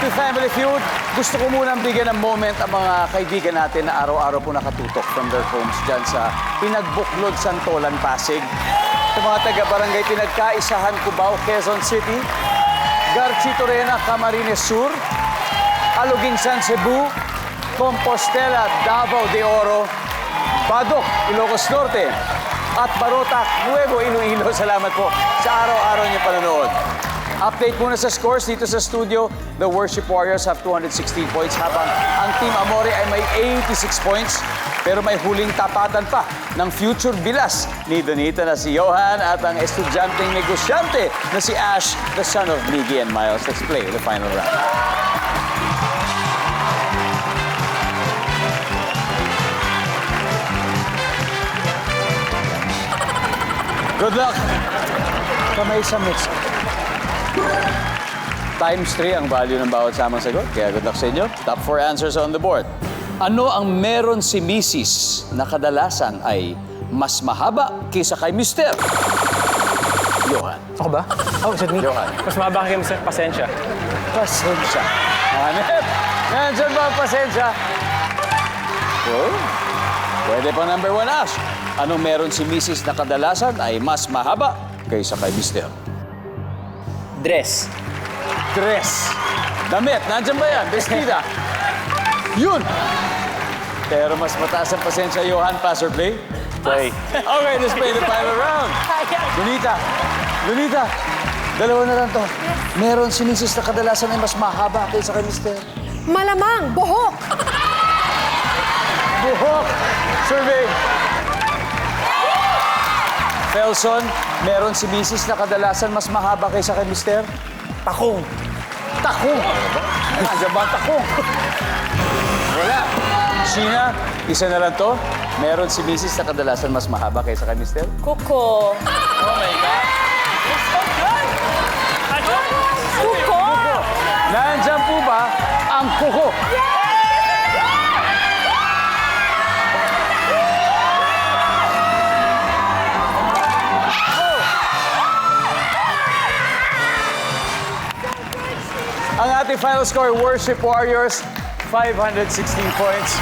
to Family Feud. Gusto ko munang bigyan ng moment ang mga kaibigan natin na araw-araw po nakatutok from their homes dyan sa Pinagbuklod, Santolan, Pasig. Sa mga taga-barangay Pinagkaisahan, Cubao, Quezon City, Garchitorena, Camarines Sur, Aluginsan, Cebu, Compostela, Davao de Oro, Badok, Ilocos Norte, at Barotac, Nuevo Iloilo. Salamat po sa araw-araw niyo panonood. Update muna sa scores dito sa studio. The Worship Warriors have 216 points habang ang Team Amore ay may 86 points. Pero may huling tapatan pa ng future bilas ni Donita na si Johan at ang estudyanteng negosyante na si Ash, the son of Miggy and Miles. Let's play the final round. Good luck! Kamay sa mix. Times 3 ang value ng bawat samang sagot. Kaya good luck sa inyo. Top 4 answers on the board. Ano ang meron si Mrs. na kadalasan ay mas mahaba kaysa kay Mr.? Johan. Ako ba? Oh, is it me? Johan. Mas mahaba kayo, Mr. Pasensya. Pasensya. Hanep. Nandiyan ba ang pasensya? Oh. Pwede pa number 1, Ash. Anong meron si Mrs. na kadalasan ay mas mahaba kaysa kay Mr.? Dress. Dress. Damit. Nandiyan ba yan? Bestida. Yun! Pero mas mataas ang pasensya, Johan. Pass or play? Play. Okay, let's play the final round. Lunita, dalawa na lang to. Meron si Mrs. na kadalasan ay mas mahaba kaysa kay Mr. Malamang, buhok. Buhok. Survey. Felson, meron si Mrs. na kadalasan mas mahaba kaysa kay Mr. Takong. Takong. Nandiyan ba ang takong? Wala. Sheena, isa na lang to. Meron si Mrs. na kadalasan mas mahaba kaysa kay Mr. Kuko. Oh my God. Kuko. Nandiyan po ba ang kuko? Ang ating final score, Worship Warriors, 516 points.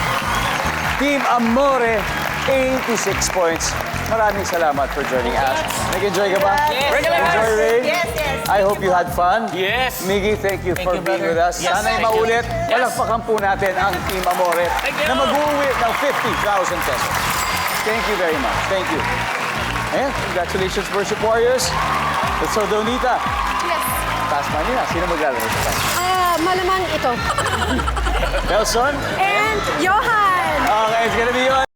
Team Amore, 86 points. Maraming salamat for joining us. Nag-enjoy ka ba? Yes. Enjoy, Ray? Yes, yes. I hope you had fun. Yes. Miggy, thank you for being with us. Yes, Sana'y thank you. maulit. Yes. Palakpakan po natin ang Team Amore na mag-uwi ng 50,000 pesos. Thank you very much. Thank you. And congratulations, Worship Warriors. So, Donita, Yes. taas man nila. Sino maglalaro sa taas? Malamang ito. Nelson? And Johan. Okay, it's gonna be you.